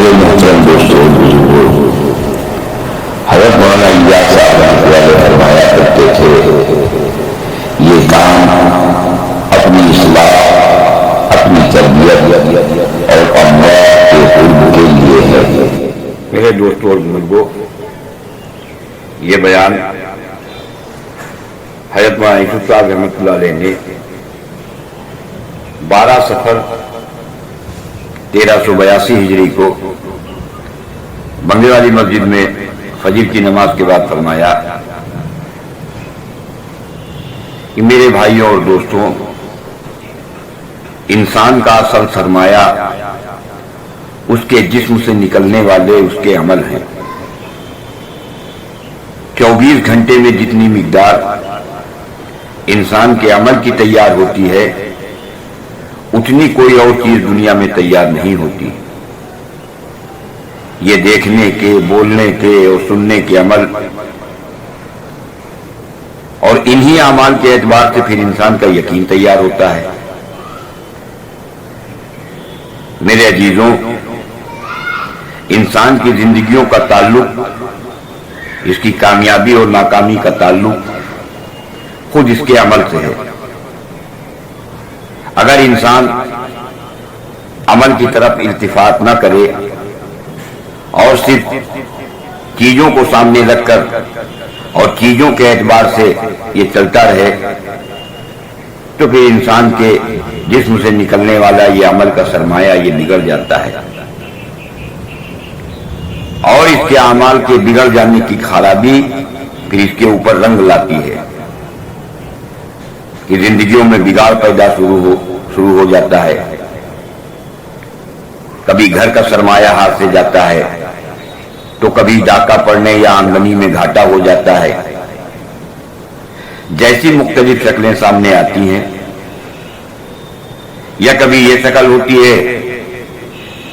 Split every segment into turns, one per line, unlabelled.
میرے محترم دوستوں بزرگوں، حضرت مولانا الیاس صاحب رحمۃ اللہ علیہ فرمایا کرتے تھے یہ کام اپنی اصلاح، اپنی تربیت اور اموات کے قرب کے لیے ہے۔
میرے دوستوں اور بزرگوں، یہ بیان حضرت مولانا یوسف صاحب رحمۃ اللہ علیہ نے 12 صفر 1382 ہجری کو بنگلے والی مسجد میں فجر کی نماز کے بعد فرمایا کہ میرے بھائیوں اور دوستوں، انسان کا اصل سرمایہ اس کے جسم سے نکلنے والے اس کے عمل ہیں۔ 24 گھنٹے میں جتنی مقدار انسان کے عمل کی تیار ہوتی ہے، اتنی کوئی اور چیز دنیا میں تیار نہیں ہوتی۔ یہ دیکھنے کے، بولنے کے اور سننے کے عمل، اور انہی اعمال کے اعتبار سے پھر انسان کا یقین تیار ہوتا ہے۔ میرے عزیزوں، انسان کی زندگیوں کا تعلق، اس کی کامیابی اور ناکامی کا تعلق خود اس کے عمل سے ہے۔ اگر انسان عمل کی طرف التفات نہ کرے اور صرف چیزوں کو سامنے رکھ کر اور چیزوں کے اعتبار سے یہ چلتا رہے، تو پھر انسان کے جسم سے نکلنے والا یہ عمل کا سرمایہ یہ بگڑ جاتا ہے، اور اس کے اعمال کے بگڑ جانے کی خرابی پھر اس کے اوپر رنگ لاتی ہے کہ زندگیوں میں بگاڑ پیدا شروع ہو جاتا ہے۔ کبھی گھر کا سرمایہ ہاتھ سے جاتا ہے، تو کبھی ڈاکہ پڑنے یا آمدنی میں گھاٹا ہو جاتا ہے۔ جیسی مختلف شکلیں سامنے آتی ہیں، یا کبھی یہ شکل ہوتی ہے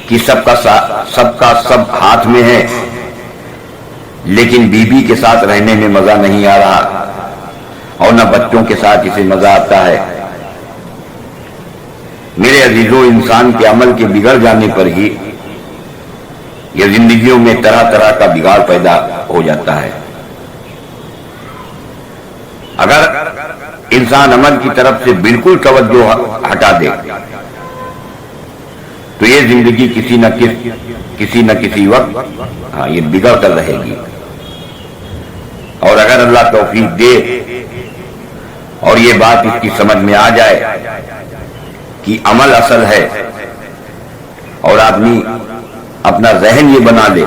کہ سب کا سب ہاتھ میں ہے، لیکن بیوی کے ساتھ رہنے میں مزہ نہیں آ رہا اور نہ بچوں کے ساتھ اسے مزہ آتا ہے۔ میرے عزیزوں، انسان کے عمل کے بگڑ جانے پر ہی یہ زندگیوں میں طرح طرح کا بگاڑ پیدا ہو جاتا ہے۔ اگر انسان عمل کی طرف سے بالکل توجہ ہٹا دے تو یہ زندگی کسی نہ کسی وقت یہ بگڑ کر رہے گی، اور اگر اللہ توفیق دے اور یہ بات اس کی سمجھ میں آ جائے کہ عمل اصل ہے، اور آدمی اپنا ذہن یہ بنا لے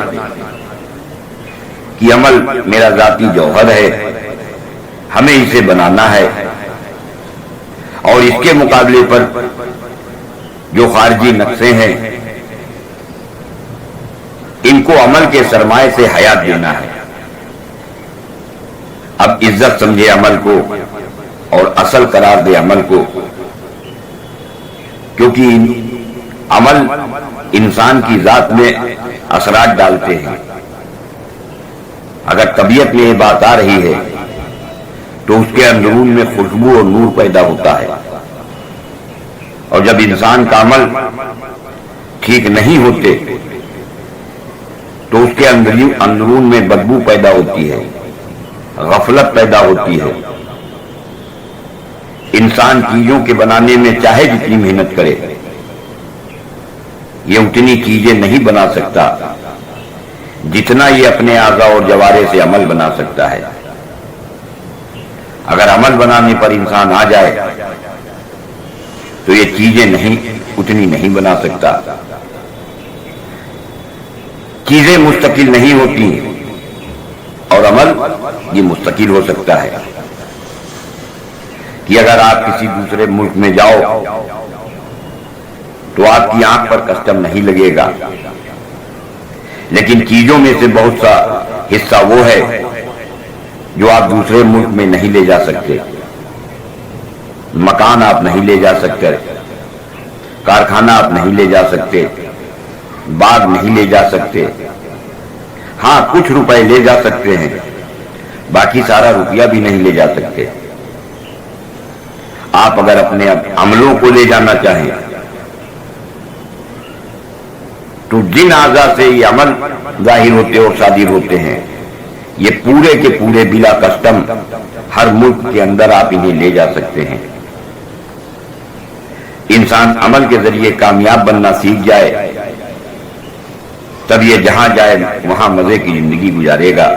کہ عمل میرا ذاتی جوہر ہے، ہمیں اسے بنانا ہے، اور اس کے مقابلے پر جو خارجی نقشے ہیں ان کو عمل کے سرمایے سے حیات دینا ہے۔ اب عزت سمجھے عمل کو اور اصل قرار دے عمل کو، کیونکہ عمل انسان کی ذات میں اثرات ڈالتے ہیں۔ اگر طبیعت میں یہ بات آ رہی ہے تو اس کے اندرون میں خوشبو اور نور پیدا ہوتا ہے، اور جب انسان کا عمل ٹھیک نہیں ہوتے تو اس کے اندرون میں بدبو پیدا ہوتی ہے، غفلت پیدا ہوتی ہے۔ انسان چیزوں کے بنانے میں چاہے جتنی محنت کرے، یہ اتنی چیزیں نہیں بنا سکتا جتنا یہ اپنے اعضاء اور جوارے سے عمل بنا سکتا ہے۔ اگر عمل بنانے پر انسان آ جائے تو یہ چیزیں اتنی نہیں بنا سکتا۔ چیزیں مستقل نہیں ہوتی اور عمل یہ مستقل ہو سکتا ہے۔ کہ اگر آپ کسی دوسرے ملک میں جاؤ تو آپ کی آنکھ پر کسٹم نہیں لگے گا، لیکن چیزوں میں سے بہت سا حصہ وہ ہے جو آپ دوسرے ملک میں نہیں لے جا سکتے۔ مکان آپ نہیں لے جا سکتے، کارخانہ آپ نہیں لے جا سکتے، باغ نہیں لے جا سکتے۔ ہاں، کچھ روپے لے جا سکتے ہیں، باقی سارا روپیہ بھی نہیں لے جا سکتے۔ آپ اگر اپنے عملوں کو لے جانا چاہیں تو جن اعضاء سے یہ عمل ظاہر ہوتے اور صادر ہوتے ہیں یہ پورے کے پورے بلا کسٹم ہر ملک کے اندر آپ انہیں لے جا سکتے ہیں. انسان عمل کے ذریعے کامیاب بننا سیکھ جائے تب یہ جہاں جائے وہاں مزے کی زندگی گزارے گا،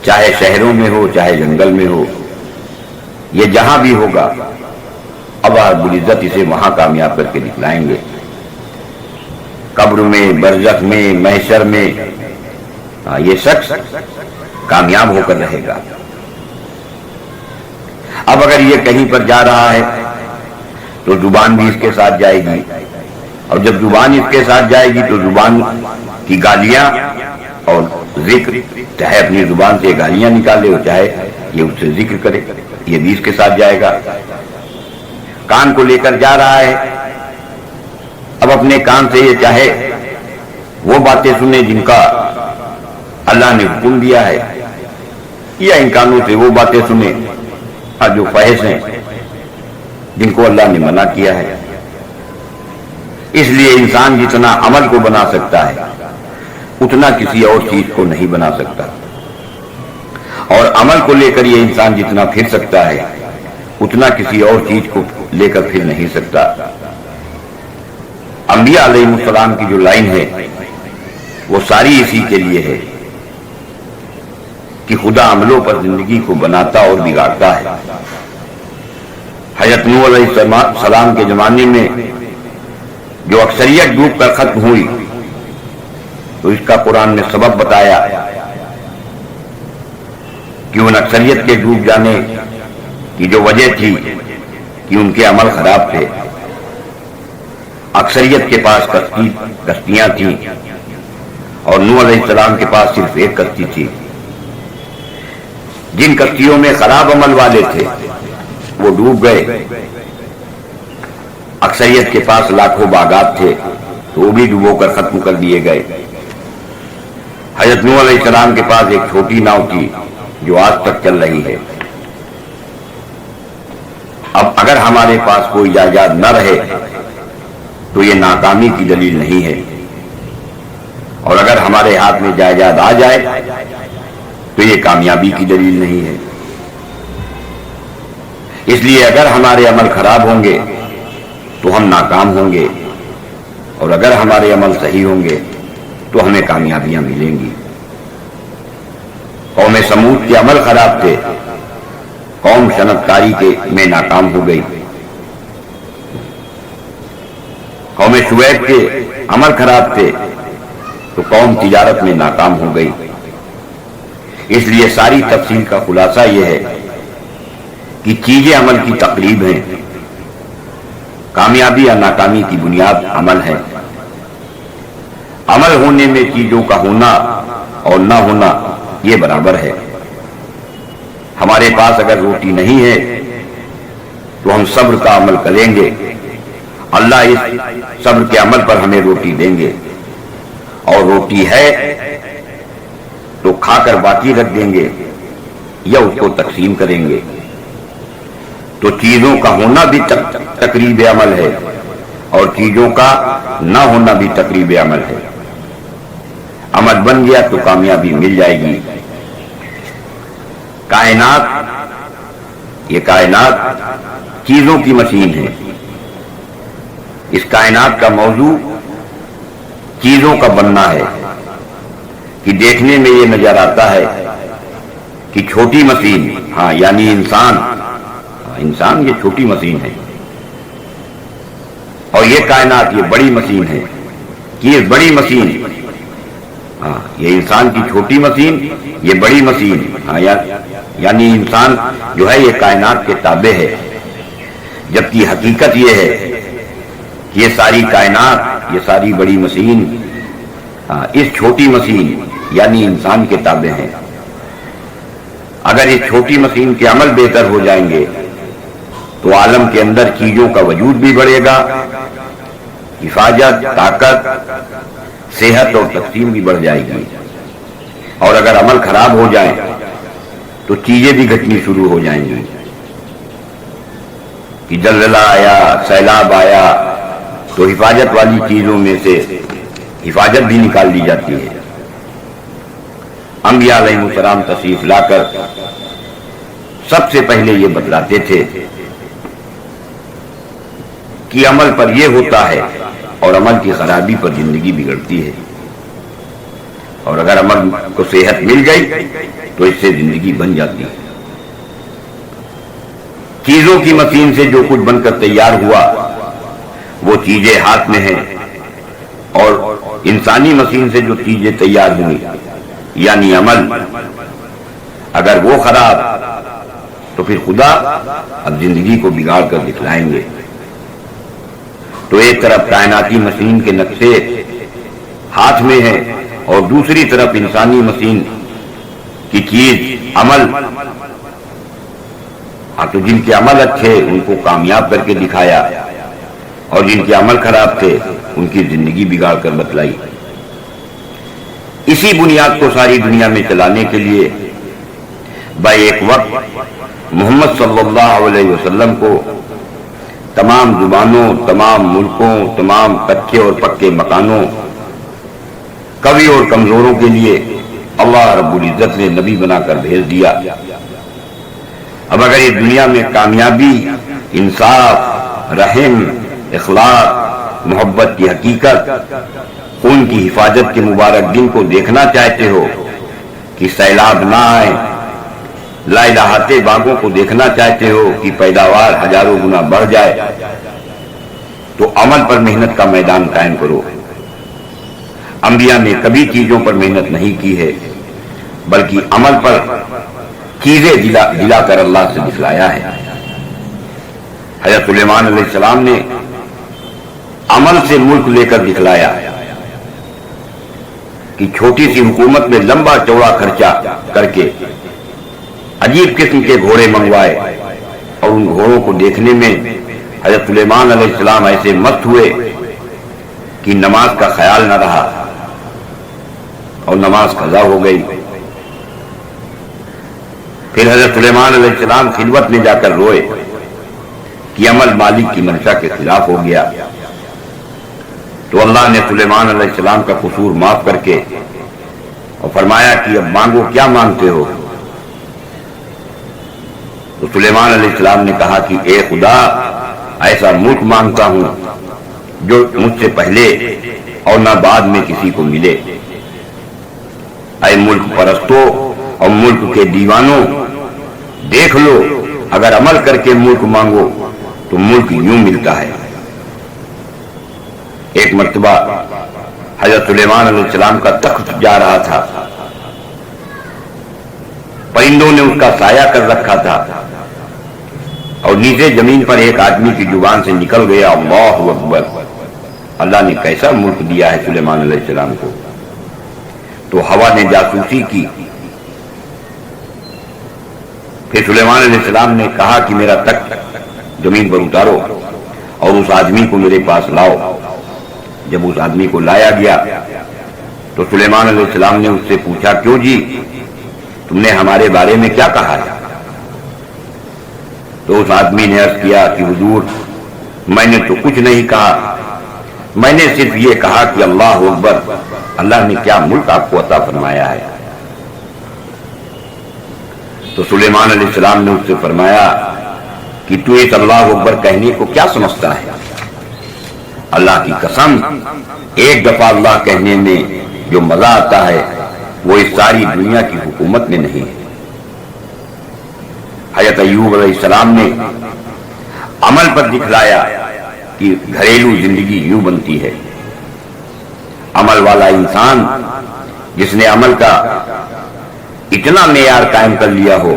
چاہے شہروں میں ہو چاہے جنگل میں ہو، یہ جہاں بھی ہوگا اللہ رب العزت اسے وہاں کامیاب کر کے دکھلائیں گے. قبر میں، برزخ میں، محشر میں یہ شخص کامیاب ہو کر رہے گا. اب اگر یہ کہیں پر جا رہا ہے تو زبان بھی اس کے ساتھ جائے گی، اور جب زبان اس کے ساتھ جائے گی تو زبان کی گالیاں اور ذکر، چاہے اپنی زبان سے گالیاں نکالے اور چاہے یہ اس سے ذکر کرے، یہ بھی اس کے ساتھ جائے گا. کان کو لے کر جا رہا ہے، اب اپنے کان سے یہ چاہے وہ باتیں سنے جن کا اللہ نے حکم دیا ہے، یا ان کانوں سے وہ باتیں سنے جو فحش ہیں جن کو اللہ نے منع کیا ہے. اس لیے انسان جتنا عمل کو بنا سکتا ہے اتنا کسی اور چیز کو نہیں بنا سکتا، اور عمل کو لے کر یہ انسان جتنا پھر سکتا ہے اتنا کسی اور چیز کو لے کر پھر نہیں سکتا. انبیاء علیہ السلام کی جو لائن ہے وہ ساری اسی کے لیے ہے کہ خدا عملوں پر زندگی کو بناتا اور بگاڑتا ہے. حضرت نوح علیہ السلام کے زمانے میں جو اکثریت ڈوب کر ختم ہوئی تو اس کا قرآن نے سبب بتایا کہ ان اکثریت کے ڈوب جانے کی جو وجہ تھی کہ ان کے عمل خراب تھے. اکثریت کے پاس کشتیاں تھیں اور نوح علیہ السلام کے پاس صرف ایک کشتی تھی. جن کشتیوں میں خراب عمل والے تھے وہ ڈوب گئے. اکثریت کے پاس لاکھوں باغات تھے تو وہ بھی ڈبو کر ختم کر دیے گئے. حضرت نوح علیہ السلام کے پاس ایک چھوٹی ناؤ تھی جو آج تک چل رہی ہے. اب اگر ہمارے پاس کوئی جائیداد نہ رہے تو یہ ناکامی کی دلیل نہیں ہے، اور اگر ہمارے ہاتھ میں جائیداد آ جائے تو یہ کامیابی کی دلیل نہیں ہے. اس لیے اگر ہمارے عمل خراب ہوں گے تو ہم ناکام ہوں گے، اور اگر ہمارے عمل صحیح ہوں گے تو ہمیں کامیابیاں ملیں گی. قوم سمود کے عمل خراب تھے، قوم صنعت کاری میں ناکام ہو گئی. قوم شعیب کے عمل خراب تھے تو قوم تجارت میں ناکام ہو گئی. اس لیے ساری تفصیل کا خلاصہ یہ ہے کہ چیزیں عمل کی تقریب ہیں. کامیابی یا ناکامی کی بنیاد عمل ہے. عمل ہونے میں چیزوں کا ہونا اور نہ ہونا یہ برابر ہے. ہمارے پاس اگر روٹی نہیں ہے تو ہم صبر کا عمل کریں گے، اللہ اس صبر کے عمل پر ہمیں روٹی دیں گے، اور روٹی ہے تو کھا کر باقی رکھ دیں گے یا اس کو تقسیم کریں گے. تو چیزوں کا ہونا بھی تقریب عمل ہے اور چیزوں کا نہ ہونا بھی تقریب عمل ہے. عمل بن گیا تو کامیابی مل جائے گی. یہ کائنات چیزوں کی مشین ہے. اس کائنات کا موضوع چیزوں کا بننا ہے کہ دیکھنے میں یہ نظر آتا ہے کہ چھوٹی مشین، یعنی انسان یہ چھوٹی مشین ہے، اور یہ کائنات یہ بڑی مشین ہے کہ یہ بڑی مشین، یہ انسان کی چھوٹی مشین، یہ بڑی مشین، یعنی انسان جو ہے یہ کائنات کے تابع ہے. جبکہ حقیقت یہ ہے کہ یہ ساری کائنات، یہ ساری بڑی مشین اس چھوٹی مشین یعنی انسان کے تابع ہیں. اگر اس چھوٹی مشین کے عمل بہتر ہو جائیں گے تو عالم کے اندر چیزوں کا وجود بھی بڑھے گا، حفاظت، طاقت، صحت اور تقسیم بھی بڑھ جائے گی. اور اگر عمل خراب ہو جائیں تو چیزیں بھی گھٹنی شروع ہو جائیں گی کہ زلزلہ آیا، سیلاب آیا تو حفاظت والی چیزوں میں سے حفاظت بھی نکال لی جاتی ہے۔ انبیاء علیہ السلام تشریف لا کر سب سے پہلے یہ بتلاتے تھے کہ عمل پر یہ ہوتا ہے اور عمل کی خرابی پر زندگی بگڑتی ہے، اور اگر عمل کو صحت مل گئی تو اس سے زندگی بن جاتی ہے۔ چیزوں کی مشین سے جو کچھ بن کر تیار ہوا وہ چیزیں ہاتھ میں ہیں، اور انسانی مشین سے جو چیزیں تیار ہوئی یعنی عمل، اگر وہ خراب تو پھر خدا اب زندگی کو بگاڑ کر دکھلائیں گے۔ تو ایک طرف کائناتی مشین کے نقشے ہاتھ میں ہیں اور دوسری طرف انسانی مشین کی چیز عمل، تو جن کے عمل اچھے ان کو کامیاب کر کے دکھایا، اور جن کے عمل خراب تھے ان کی زندگی بگاڑ کر بتلائی۔ اسی بنیاد کو ساری دنیا میں چلانے کے لیے ایک وقت محمد صلی اللہ علیہ وسلم کو تمام زبانوں، تمام ملکوں، تمام کچے اور پکے مکانوں، قوی اور کمزوروں کے لیے اللہ رب العزت نے نبی بنا کر بھیج دیا۔ اب اگر اس دنیا میں کامیابی، انصاف، رحم، اخلاق، محبت کی حقیقت، خون کی حفاظت کے مبارک دن کو دیکھنا چاہتے ہو کہ سیلاب نہ آئے، لہلہاتے باغوں کو دیکھنا چاہتے ہو کہ پیداوار ہزاروں گنا بڑھ جائے، تو عمل پر محنت کا میدان قائم کرو۔ انبیاء نے کبھی چیزوں پر محنت نہیں کی ہے، بلکہ عمل پر چیزیں دلا کر اللہ سے دکھلایا ہے۔ حضرت سلیمان علیہ السلام نے عمل سے ملک لے کر دکھلایا کہ چھوٹی سی حکومت میں لمبا چوڑا خرچہ کر کے عجیب قسم کے گھوڑے منگوائے، اور ان گھوڑوں کو دیکھنے میں حضرت سلیمان علیہ السلام ایسے مست ہوئے کہ نماز کا خیال نہ رہا اور نماز قضا ہو گئی۔ پھر حضرت سلیمان علیہ السلام خلوت میں جا کر روئے کہ عمل مالک کی منشا کے خلاف ہو گیا، تو اللہ نے سلیمان علیہ السلام کا قصور معاف کر کے اور فرمایا کہ اب مانگو، کیا مانگتے ہو؟ تو سلیمان علیہ السلام نے کہا کہ اے خدا، ایسا ملک مانگتا ہوں جو مجھ سے پہلے اور نہ بعد میں کسی کو ملے۔ اے ملک پرستوں اور ملک کے دیوانوں، دیکھ لو، اگر عمل کر کے ملک مانگو تو ملک یوں ملتا ہے۔ ایک مرتبہ حضرت سلیمان علیہ السلام کا تخت جا رہا تھا، پرندوں نے اس کا سایہ کر رکھا تھا، اور نیچے زمین پر ایک آدمی کی زبان سے نکل گیا اللہ اکبر، اللہ نے کیسا ملک دیا ہے سلیمان علیہ السلام کو۔ تو ہوا نے جاسوسی کی، پھر سلیمان علیہ السلام نے کہا کہ میرا تخت زمین پر اتارو اور اس آدمی کو میرے پاس لاؤ۔ جب اس آدمی کو لایا گیا تو سلیمان علیہ السلام نے اس سے پوچھا، کیوں جی، تم نے ہمارے بارے میں کیا کہا ہے؟ تو اس آدمی نے عرض کیا کہ حضور، میں نے تو کچھ نہیں کہا، میں نے صرف یہ کہا کہ اللہ اکبر، اللہ نے کیا ملک آپ کو عطا فرمایا ہے۔ تو سلیمان علیہ السلام نے اس سے فرمایا کہ تو اس اللہ اکبر کہنے کو کیا سمجھتا ہے؟ اللہ کی قسم، ایک دفعہ اللہ کہنے میں جو مزہ آتا ہے وہ اس ساری دنیا کی حکومت میں نہیں ہے۔ حضرت ایوب علیہ السلام نے عمل پر دکھلایا کہ گھریلو زندگی یوں بنتی ہے۔ عمل والا انسان جس نے عمل کا اتنا معیار قائم کر لیا ہو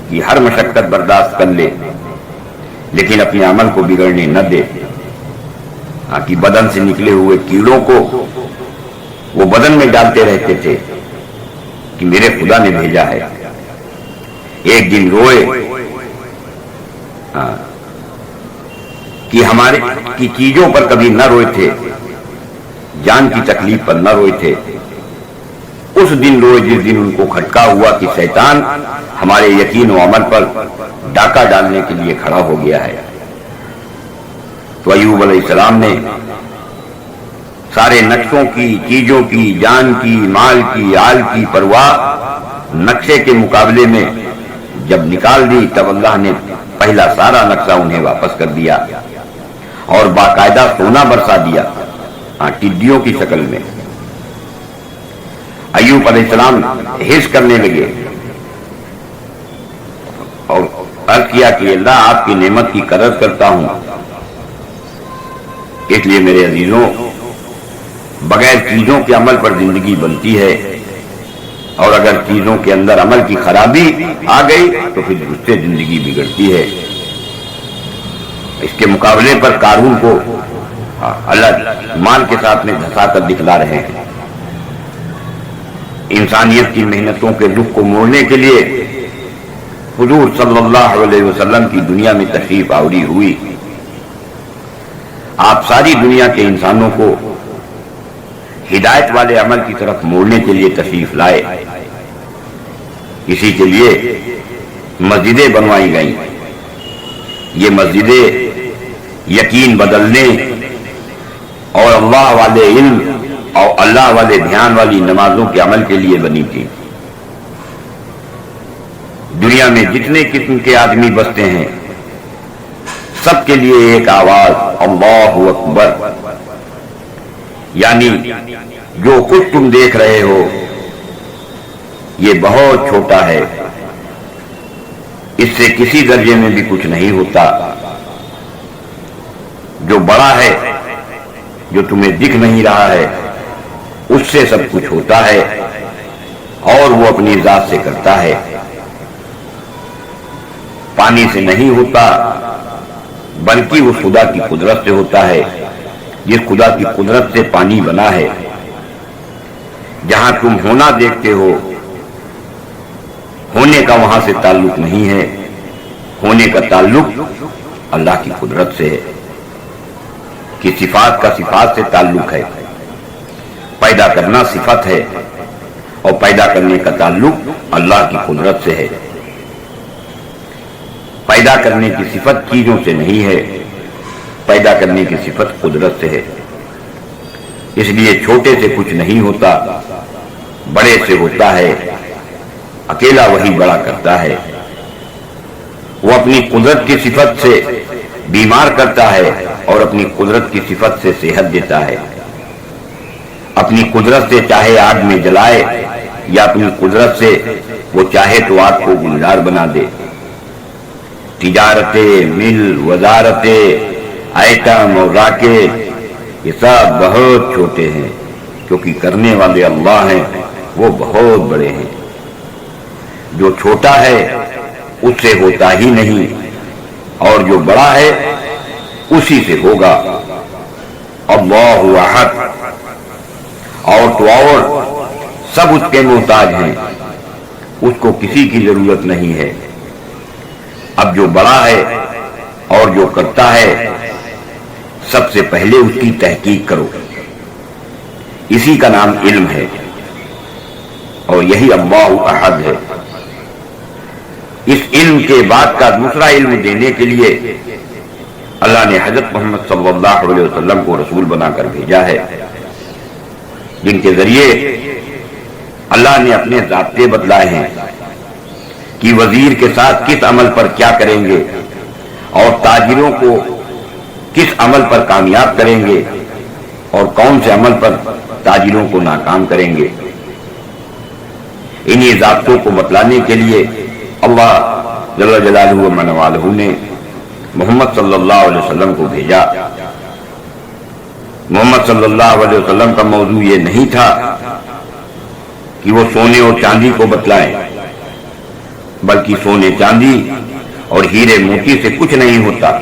کہ ہر مشقت برداشت کر لے لیکن اپنے عمل کو بگڑنے نہ دے، کہ بدن سے نکلے ہوئے کیڑوں کو وہ بدن میں ڈالتے رہتے تھے کہ میرے خدا نے بھیجا ہے۔ ایک دن روئے کہ ہمارے کی چیزوں پر کبھی نہ روئے تھے، جان کی تکلیف پر نہ روئے تھے۔ اس دن روئے جس دن ان کو کھٹکا ہوا کہ شیطان ہمارے یقین و عمل پر ڈاکہ ڈالنے کے لیے کھڑا ہو گیا ہے۔ تو ایوب علیہ السلام نے سارے نقشوں کی، چیزوں کی، جان کی، مال کی، آل کی پرواہ نقشے کے مقابلے میں جب نکال دی تب اللہ نے پہلا سارا نقشہ انہیں واپس کر دیا اور باقاعدہ سونا برسا دیا، ٹڈیوں کی شکل میں۔ ایوب علیہ السلام حرص کرنے لگے اور عرض کیا کہ اللہ آپ کی نعمت کی قدر کرتا ہوں، اس لیے میرے عزیزوں بغیر چیزوں کے عمل پر زندگی بنتی ہے، اور اگر چیزوں کے اندر عمل کی خرابی آ گئی تو پھر اس سے زندگی بگڑتی ہے۔ اس کے مقابلے پر قارون کو اللہ مال کے ساتھ میں دھسا کر دکھلا رہے ہیں۔ انسانیت کی محنتوں کے دکھ کو موڑنے کے لیے حضور صلی اللہ علیہ وسلم کی دنیا میں تشریف آوری ہوئی۔ آپ ساری دنیا کے انسانوں کو ہدایت والے عمل کی طرف موڑنے کے لیے تشریف لائے۔ اسی کے لیے مسجدیں بنوائی گئیں۔ یہ مسجدیں یقین بدلنے اور اللہ والے علم اور اللہ والے دھیان والی نمازوں کے عمل کے لیے بنی تھی۔ دنیا میں جتنے قسم کے آدمی بستے ہیں سب کے لیے ایک آواز اللہ اکبر، یعنی جو کچھ تم دیکھ رہے ہو یہ بہت چھوٹا ہے، اس سے کسی درجے میں بھی کچھ نہیں ہوتا۔ جو بڑا ہے، جو تمہیں دکھ نہیں رہا ہے، اس سے سب کچھ ہوتا ہے اور وہ اپنی ذات سے کرتا ہے۔ پانی سے نہیں ہوتا بلکہ وہ خدا کی قدرت سے ہوتا ہے، جس خدا کی قدرت سے پانی بنا ہے۔ جہاں تم ہونا دیکھتے ہو ہونے کا وہاں سے تعلق نہیں ہے، ہونے کا تعلق اللہ کی قدرت سے ہے، کہ صفات کا صفات سے تعلق ہے۔ پیدا کرنا صفت ہے اور پیدا کرنے کا تعلق اللہ کی قدرت سے ہے۔ پیدا کرنے کی صفت چیزوں سے نہیں ہے، پیدا کرنے کی صفت قدرت سے ہے۔ اس لیے چھوٹے سے کچھ نہیں ہوتا، بڑے سے ہوتا ہے، اکیلا وہی بڑا کرتا ہے۔ وہ اپنی قدرت کی صفت سے بیمار کرتا ہے اور اپنی قدرت کی صفت سے صحت دیتا ہے۔ اپنی قدرت سے چاہے آگ میں جلائے یا اپنی قدرت سے وہ چاہے تو آگ کو گلزار بنا دے۔ تجارتیں، مل، وزارتیں، آئٹم اور راکٹ یہ سب بہت چھوٹے ہیں، کیونکہ کرنے والے اللہ ہیں، وہ بہت بڑے ہیں۔ جو چھوٹا ہے اس سے ہوتا ہی نہیں، اور جو بڑا ہے اسی سے ہوگا۔ اللہ احد، اور تو اور سب اس کے محتاج ہیں، اس کو کسی کی ضرورت نہیں ہے۔ اب جو بڑا ہے اور جو کرتا ہے سب سے پہلے اس کی تحقیق کرو، اسی کا نام علم ہے، اور یہی اللہ احد ہے۔ اس علم کے بعد کا دوسرا علم دینے کے لیے اللہ نے حضرت محمد صلی اللہ علیہ وسلم کو رسول بنا کر بھیجا ہے، جن کے ذریعے اللہ نے اپنے ضابطے بتلائے ہیں کہ وزیر کے ساتھ کس عمل پر کیا کریں گے اور تاجروں کو کس عمل پر کامیاب کریں گے اور کون سے عمل پر تاجروں کو ناکام کریں گے۔ انہی ضابطوں کو بتلانے کے لیے اللہ جل جلالہ و من والہ نے محمد صلی اللہ علیہ وسلم کو بھیجا۔ محمد صلی اللہ علیہ وسلم کا موضوع یہ نہیں تھا کہ وہ سونے اور چاندی کو بتلائیں، بلکہ سونے چاندی اور ہیرے موتی سے کچھ نہیں ہوتا،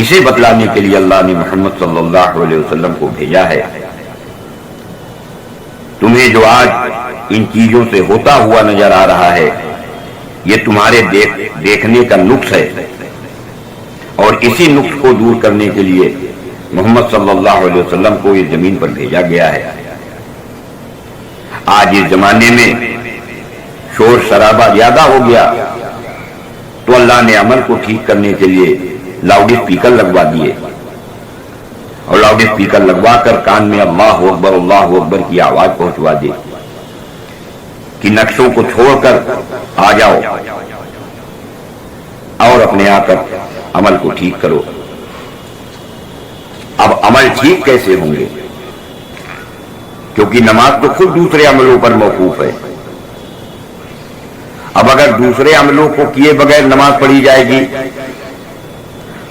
اسے بتلانے کے لیے اللہ نے محمد صلی اللہ علیہ وسلم کو بھیجا ہے۔ تمہیں جو آج ان چیزوں سے ہوتا ہوا نظر آ رہا ہے یہ تمہارے دیکھنے کا نقص ہے، اور اسی نقص کو دور کرنے کے لیے محمد صلی اللہ علیہ وسلم کو اس زمین پر بھیجا گیا ہے۔ آج اس زمانے میں شور شرابہ زیادہ ہو گیا تو اللہ نے عمل کو ٹھیک کرنے کے لیے لاؤڈ اسپیکر لگوا دیے، اور لاؤڈ اسپیکر لگوا کر کان میں اللہ اکبر کی آواز پہنچوا دے کہ نقشوں کو چھوڑ کر آ جاؤ اور اپنے آ کر عمل کو ٹھیک کرو. اب عمل ٹھیک کیسے ہوں گے؟ کیونکہ نماز تو خود دوسرے عملوں پر موقوف ہے. اب اگر دوسرے عملوں کو کیے بغیر نماز پڑھی جائے گی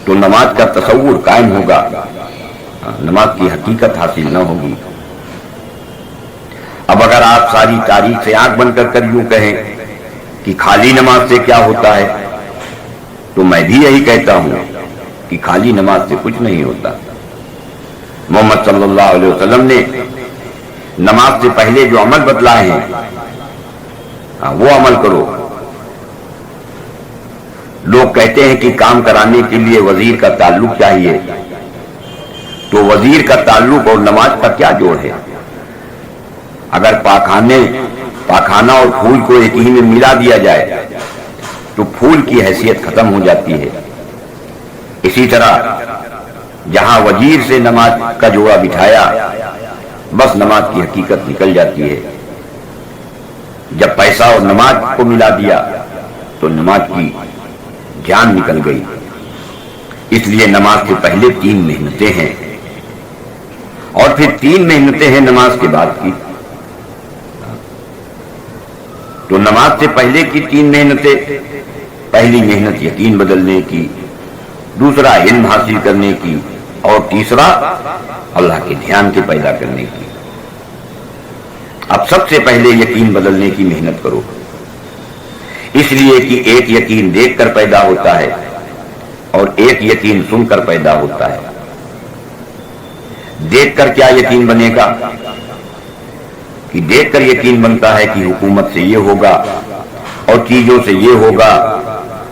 تو نماز کا تصور قائم ہوگا، نماز کی حقیقت حاصل نہ ہوگی. اب اگر آپ ساری تاریخ سے آنکھ بند کر یوں کہیں کہ خالی نماز سے کیا ہوتا ہے، تو میں بھی یہی کہتا ہوں کہ خالی نماز سے کچھ نہیں ہوتا. محمد صلی اللہ علیہ وسلم نے نماز سے پہلے جو عمل بتلائے ہیں وہ عمل کرو. لوگ کہتے ہیں کہ کام کرانے کے لیے وزیر کا تعلق چاہیے، تو وزیر کا تعلق اور نماز کا کیا جوڑ ہے؟ اگر پاخانہ اور پھول کو ایک ہی میں ملا دیا جائے تو پھول کی حیثیت ختم ہو جاتی ہے. اسی طرح جہاں وزیر سے نماز کا جوڑا بٹھایا بس نماز کی حقیقت نکل جاتی ہے. جب پیسہ اور نماز کو ملا دیا تو نماز کی جان نکل گئی. اس لیے نماز سے پہلے 3 محنتیں ہیں اور پھر 3 محنتیں ہیں نماز کے بعد کی. تو نماز سے پہلے کی 3 محنتیں، پہلی محنت یقین بدلنے کی، دوسرا علم حاصل کرنے کی، اور تیسرا اللہ کے دھیان کے پیدا کرنے کی. اب سب سے پہلے یقین بدلنے کی محنت کرو، اس لیے کہ ایک یقین دیکھ کر پیدا ہوتا ہے اور ایک یقین سن کر پیدا ہوتا ہے. دیکھ کر کیا یقین بنے گا؟ کہ دیکھ کر یقین بنتا ہے کہ حکومت سے یہ ہوگا اور چیزوں سے یہ ہوگا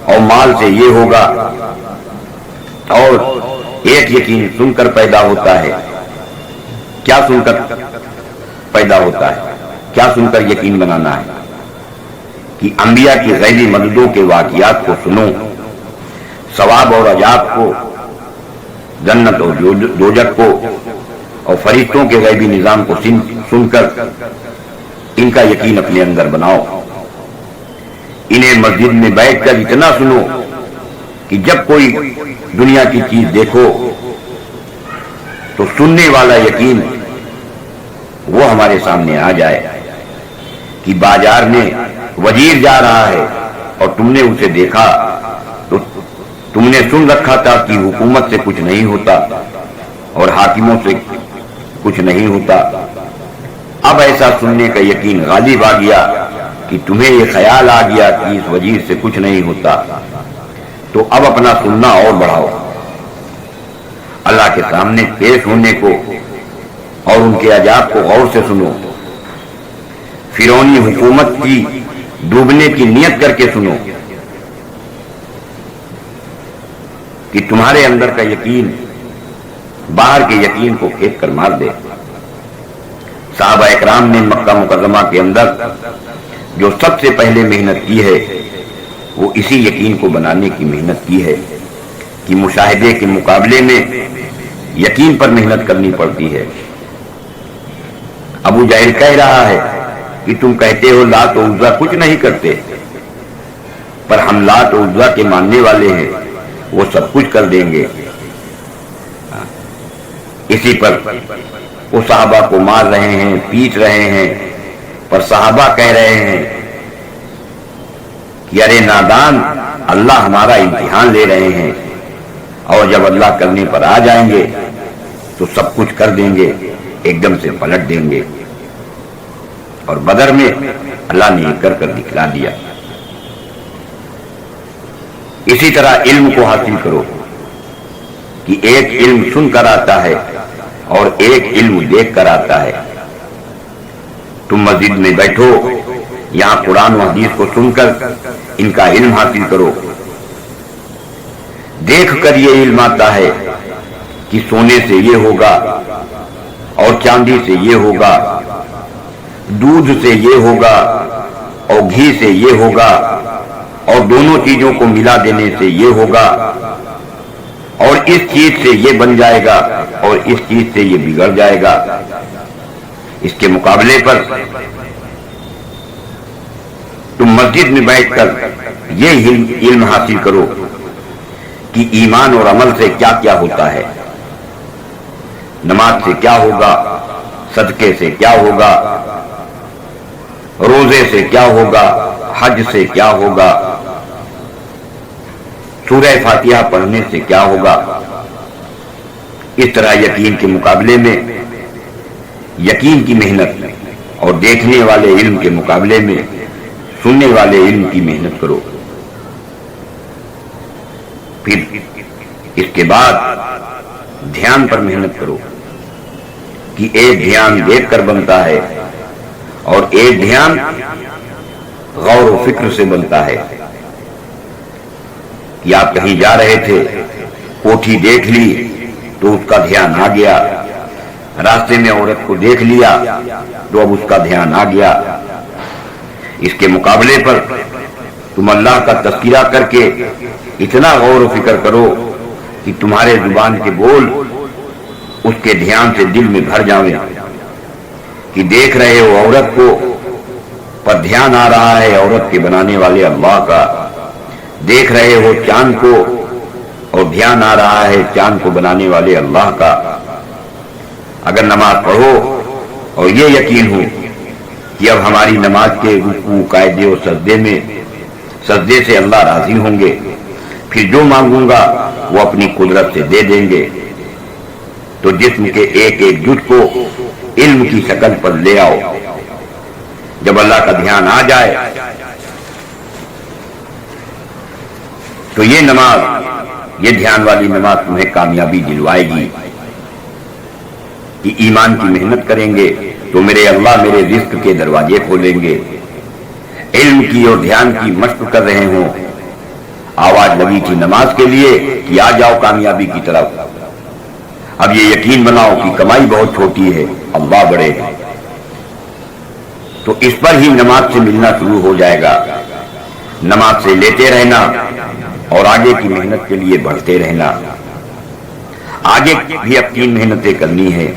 اور مال سے یہ ہوگا. اور ایک یقین سن کر پیدا ہوتا ہے. کیا سن کر پیدا ہوتا ہے؟ کیا سن کر یقین بنانا ہے؟ کہ انبیاء کی غیبی مددوں کے واقعات کو سنو، ثواب اور عذاب کو، جنت اور دوزخ کو اور فرشتوں کے غیبی نظام کو سن کر ان کا یقین اپنے اندر بناؤ. انہیں مسجد میں بیٹھ کر اتنا سنو کہ جب کوئی دنیا کی چیز دیکھو تو سننے والا یقین وہ ہمارے سامنے آ جائے کہ بازار میں وزیر جا رہا ہے اور تم نے اسے دیکھا تو تم نے سن رکھا تھا کہ حکومت سے کچھ نہیں ہوتا اور حاکموں سے کچھ نہیں ہوتا. اب ایسا سننے کا یقین غالب آ گیا کہ تمہیں یہ خیال آ گیا کہ اس وزیر سے کچھ نہیں ہوتا، تو اب اپنا سننا اور بڑھاؤ. اللہ کے سامنے پیش ہونے کو اور ان کے عذاب کو غور سے سنو. فرعونی حکومت کی ڈوبنے کی نیت کر کے سنو کہ تمہارے اندر کا یقین باہر کے یقین کو پھینک کر مار دے. صحابہ اکرام نے مکہ مکرمہ کے اندر جو سب سے پہلے محنت کی ہے وہ اسی یقین کو بنانے کی محنت کی ہے کہ مشاہدے کے مقابلے میں یقین پر محنت کرنی پڑتی ہے. ابو جہل کہہ رہا ہے کہ تم کہتے ہو لات و عزا کچھ نہیں کرتے، پر ہم لات و عزا کے ماننے والے ہیں، وہ سب کچھ کر دیں گے. اسی پر وہ صحابہ کو مار رہے ہیں، پیٹ رہے ہیں، پر صحابہ کہہ رہے ہیں کہ ارے نادان، اللہ ہمارا امتحان لے رہے ہیں اور جب اللہ کرنے پر آ جائیں گے تو سب کچھ کر دیں گے، ایک دم سے پلٹ دیں گے. اور بدر میں اللہ نے کر کر دکھلا دیا. اسی طرح علم کو حاصل کرو کہ ایک علم سن کر آتا ہے اور ایک علم دیکھ کر آتا ہے. تم مسجد میں بیٹھو، یہاں قرآن و حدیث کو سن کر ان کا علم حاصل کرو. دیکھ کر یہ علم آتا ہے کہ سونے سے یہ ہوگا اور چاندی سے یہ ہوگا، دودھ سے یہ ہوگا اور گھی سے یہ ہوگا اور دونوں چیزوں کو ملا دینے سے یہ ہوگا. اور اس چیز سے یہ بن جائے گا اور اس چیز سے یہ بگڑ جائے گا. اس کے مقابلے پر تم مسجد میں بیٹھ کر یہ علم حاصل کرو کہ ایمان اور عمل سے کیا کیا ہوتا ہے، نماز سے کیا ہوگا، صدقے سے کیا ہوگا، روزے سے کیا ہوگا، حج سے کیا ہوگا، سورہ فاتحہ پڑھنے سے کیا ہوگا. اس طرح یقین کے مقابلے میں یقین کی محنت اور دیکھنے والے علم کے مقابلے میں سننے والے علم کی محنت کرو. پھر اس کے بعد دھیان پر محنت کرو کہ ایک دھیان دیکھ کر بنتا ہے اور ایک دھیان غور و فکر سے بنتا ہے. کہ آپ کہیں جا رہے تھے، کوٹھی دیکھ لی تو اس کا دھیان آ گیا، راستے میں عورت کو دیکھ لیا تو اب اس کا دھیان آ گیا. اس کے مقابلے پر تم اللہ کا تذکرہ کر کے اتنا غور و فکر کرو کہ تمہارے زبان کے بول اس کے دھیان سے دل میں بھر جاویں کہ دیکھ رہے ہو عورت کو پر دھیان آ رہا ہے عورت کے بنانے والے اللہ کا، دیکھ رہے ہو چاند کو اور دھیان آ رہا ہے چاند کو بنانے والے اللہ کا. اگر نماز پڑھو اور یہ یقین ہو کہ اب ہماری نماز کے رکوع قاعدے اور سجدے سے اللہ راضی ہوں گے، پھر جو مانگوں گا وہ اپنی قدرت سے دے دیں گے، تو جسم کے ایک ایک جز کو علم کی شکل پر لے آؤ. جب اللہ کا دھیان آ جائے تو یہ نماز، یہ دھیان والی نماز تمہیں کامیابی دلوائے گی. کہ ایمان کی محنت کریں گے تو میرے اللہ میرے رزق کے دروازے کھولیں گے. علم کی اور دھیان کی مشق کر رہے ہوں، آواز لگی تھی نماز کے لیے کہ آ جاؤ کامیابی کی طرف. اب یہ یقین بناؤ کہ کمائی بہت چھوٹی ہے، اللہ بڑے ہیں، تو اس پر ہی نماز سے ملنا شروع ہو جائے گا. نماز سے لیتے رہنا اور آگے کی محنت کے لیے بڑھتے رہنا. آگے بھی اب 3 محنتیں کرنی ہے.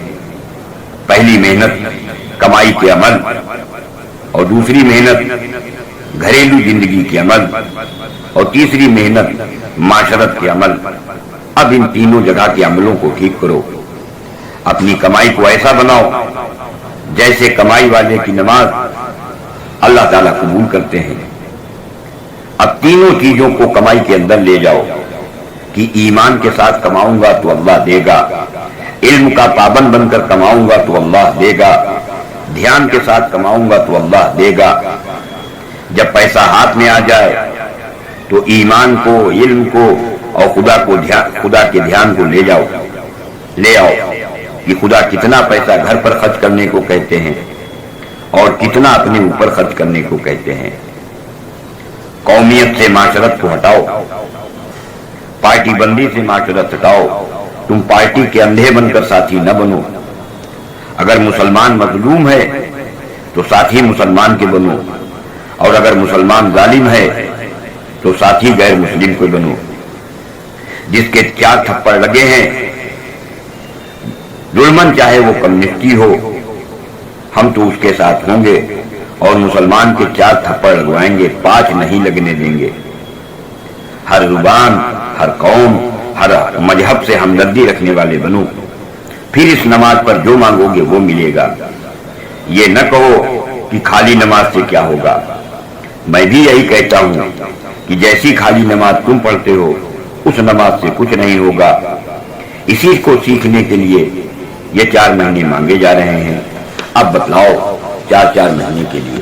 پہلی محنت کمائی کے عمل، اور دوسری محنت گھریلو زندگی کے عمل، اور تیسری محنت معاشرت کے عمل. اب ان تینوں جگہ کے عملوں کو ٹھیک کرو. اپنی کمائی کو ایسا بناؤ جیسے کمائی والے کی نماز اللہ تعالیٰ قبول کرتے ہیں. اب تینوں چیزوں کو کمائی کے اندر لے جاؤ کہ ایمان کے ساتھ کماؤں گا تو اللہ دے گا، علم کا پابند بن کر کماؤں گا تو اللہ دے گا، دھیان کے ساتھ کماؤں گا تو اللہ دے گا. جب پیسہ ہاتھ میں آ جائے تو ایمان کو، علم کو اور خدا کے دھیان کو لے آؤ کہ خدا کتنا پیسہ گھر پر خرچ کرنے کو کہتے ہیں اور کتنا اپنے اوپر خرچ کرنے کو کہتے ہیں. قومیت سے معاشرت کو ہٹاؤ، پارٹی بندی سے معاشرت ہٹاؤ. تم پارٹی کے اندھے بن کر ساتھی نہ بنو. اگر مسلمان مظلوم ہے تو ساتھی مسلمان کے بنو، اور اگر مسلمان ظالم ہے تو ساتھی غیر مسلم کو بنو. جس کے 4 تھپڑ لگے ہیں، ظلمن چاہے وہ کمیونسٹی ہو، ہم تو اس کے ساتھ ہوں گے اور مسلمان کے 4 تھپڑ لگوائیں گے، 5 نہیں لگنے دیں گے. ہر زبان، ہر قوم، ہر مذہب سے ہمدردی رکھنے والے بنو. پھر اس نماز پر جو مانگو گے وہ ملے گا. یہ نہ کہو کہ خالی نماز سے کیا ہوگا. میں بھی یہی کہتا ہوں کہ جیسی خالی نماز تم پڑھتے ہو اس نماز سے کچھ نہیں ہوگا. اسی کو سیکھنے کے لیے یہ 4 مہینے مانگے جا رہے ہیں. اب بتلاؤ 4 مہینے کے لیے